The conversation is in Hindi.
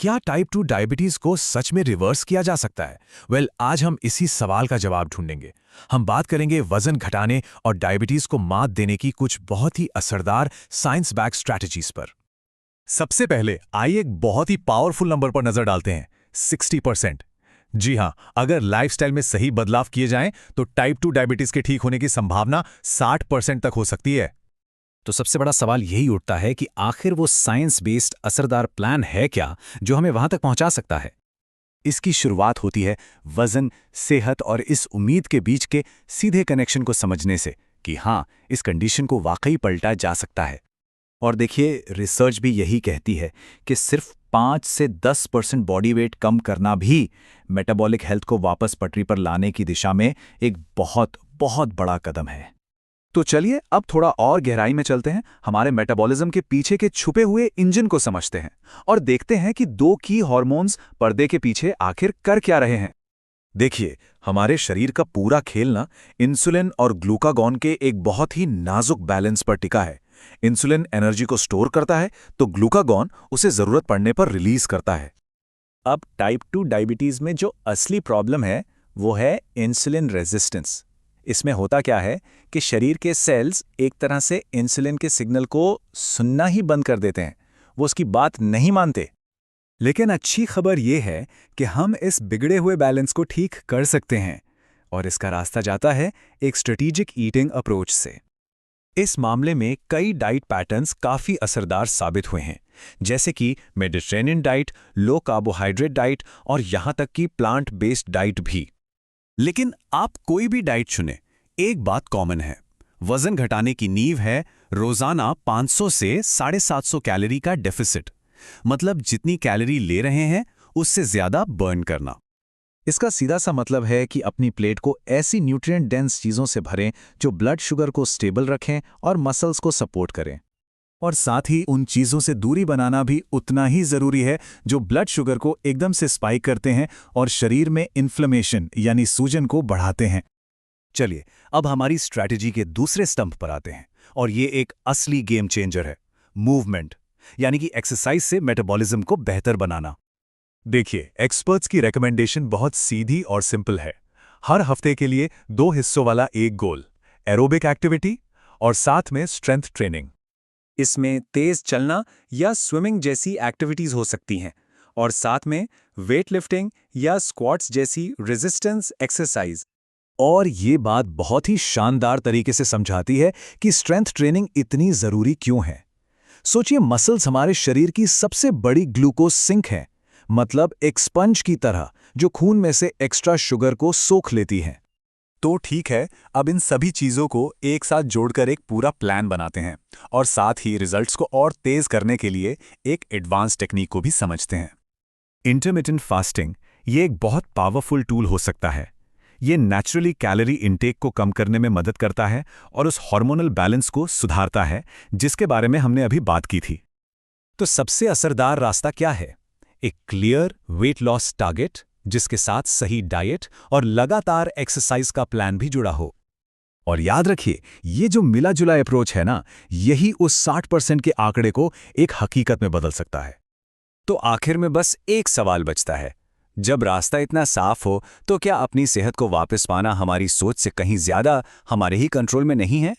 क्या टाइप 2 डायबिटीज को सच में रिवर्स किया जा सकता है? आज हम इसी सवाल का जवाब ढूंढेंगे। हम बात करेंगे वजन घटाने और डायबिटीज को मात देने की कुछ बहुत ही असरदार साइंस बैक स्ट्रैटेजीज पर। सबसे पहले आइए एक बहुत ही पावरफुल नंबर पर नजर डालते हैं, 60%। जी हां, अगर लाइफस्टाइल में सही बदलाव किए जाएं तो टाइप 2 डायबिटीज के ठीक होने की संभावना 60% तक हो सकती है। तो सबसे बड़ा सवाल यही उठता है कि आखिर वो साइंस बेस्ड असरदार प्लान है क्या जो हमें वहां तक पहुंचा सकता है। इसकी शुरुआत होती है वजन, सेहत और इस उम्मीद के बीच के सीधे कनेक्शन को समझने से कि हाँ, इस कंडीशन को वाकई पलटा जा सकता है। और देखिए, रिसर्च भी यही कहती है कि सिर्फ 5 से 10% बॉडी वेट कम करना भी मेटाबॉलिक हेल्थ को वापस पटरी पर लाने की दिशा में एक बहुत बहुत बड़ा कदम है। तो चलिए अब थोड़ा और गहराई में चलते हैं, हमारे मेटाबॉलिज्म के पीछे के छुपे हुए इंजन को समझते हैं और देखते हैं कि दो की हार्मोन्स पर्दे के पीछे आखिर कर क्या रहे हैं। देखिए, हमारे शरीर का पूरा खेल ना इंसुलिन और ग्लूकागॉन के एक बहुत ही नाजुक बैलेंस पर टिका है। इंसुलिन एनर्जी को स्टोर करता है तो ग्लूकागॉन उसे जरूरत पड़ने पर रिलीज करता है। अब टाइप 2 डायबिटीज में जो असली प्रॉब्लम है वो है इंसुलिन रेजिस्टेंस। इसमें होता क्या है कि शरीर के सेल्स एक तरह से इंसुलिन के सिग्नल को सुनना ही बंद कर देते हैं, वो उसकी बात नहीं मानते। लेकिन अच्छी खबर यह है कि हम इस बिगड़े हुए बैलेंस को ठीक कर सकते हैं और इसका रास्ता जाता है एक स्ट्रेटेजिक ईटिंग अप्रोच से। इस मामले में कई डाइट पैटर्न्स काफ़ी असरदार साबित हुए हैं, जैसे कि मेडिटेरेनियन डाइट, लो कार्बोहाइड्रेट डाइट और यहाँ तक कि प्लांट बेस्ड डाइट भी। लेकिन आप कोई भी डाइट चुनें, एक बात कॉमन है, वजन घटाने की नींव है रोजाना 500 से 750 कैलोरी का डेफिसिट। मतलब जितनी कैलोरी ले रहे हैं उससे ज्यादा बर्न करना। इसका सीधा सा मतलब है कि अपनी प्लेट को ऐसी न्यूट्रिएंट डेंस चीजों से भरें जो ब्लड शुगर को स्टेबल रखें और मसल्स को सपोर्ट करें। और साथ ही उन चीजों से दूरी बनाना भी उतना ही जरूरी है जो ब्लड शुगर को एकदम से स्पाइक करते हैं और शरीर में इन्फ्लेमेशन यानी सूजन को बढ़ाते हैं। चलिए अब हमारी स्ट्रैटेजी के दूसरे स्तंभ पर आते हैं और ये एक असली गेम चेंजर है, मूवमेंट, यानी कि एक्सरसाइज से मेटाबॉलिज्म को बेहतर बनाना। देखिए, एक्सपर्ट्स की रिकमेंडेशन बहुत सीधी और सिंपल है। हर हफ्ते के लिए 2 हिस्सों वाला एक गोल, एरोबिक एक्टिविटी और साथ में स्ट्रेंथ ट्रेनिंग। इसमें तेज चलना या स्विमिंग जैसी एक्टिविटीज हो सकती हैं और साथ में वेट लिफ्टिंग या स्क्वाट्स जैसी रेजिस्टेंस एक्सरसाइज। और ये बात बहुत ही शानदार तरीके से समझाती है कि स्ट्रेंथ ट्रेनिंग इतनी जरूरी क्यों है। सोचिए, मसल्स हमारे शरीर की सबसे बड़ी ग्लूकोज सिंक है, मतलब एक स्पंज की तरह जो खून में से एक्स्ट्रा शुगर को सोख लेती है। तो ठीक है, अब इन सभी चीजों को एक साथ जोड़कर एक पूरा प्लान बनाते हैं और साथ ही रिजल्ट्स को और तेज करने के लिए एक एडवांस टेक्निक को भी समझते हैं। इंटरमिटेंट फास्टिंग ये एक बहुत पावरफुल टूल हो सकता है। ये नेचुरली कैलोरी इनटेक को कम करने में मदद करता है और उस हार्मोनल बैलेंस को सुधारता है जिसके बारे में हमने अभी बात की थी। तो सबसे असरदार रास्ता क्या है? एक क्लियर वेट लॉस टारगेट जिसके साथ सही डाइट और लगातार एक्सरसाइज का प्लान भी जुड़ा हो। और याद रखिए, ये जो मिला जुला अप्रोच है ना, यही उस 60% के आंकड़े को एक हकीकत में बदल सकता है। तो आखिर में बस एक सवाल बचता है, जब रास्ता इतना साफ हो तो क्या अपनी सेहत को वापस पाना हमारी सोच से कहीं ज्यादा हमारे ही कंट्रोल में नहीं है?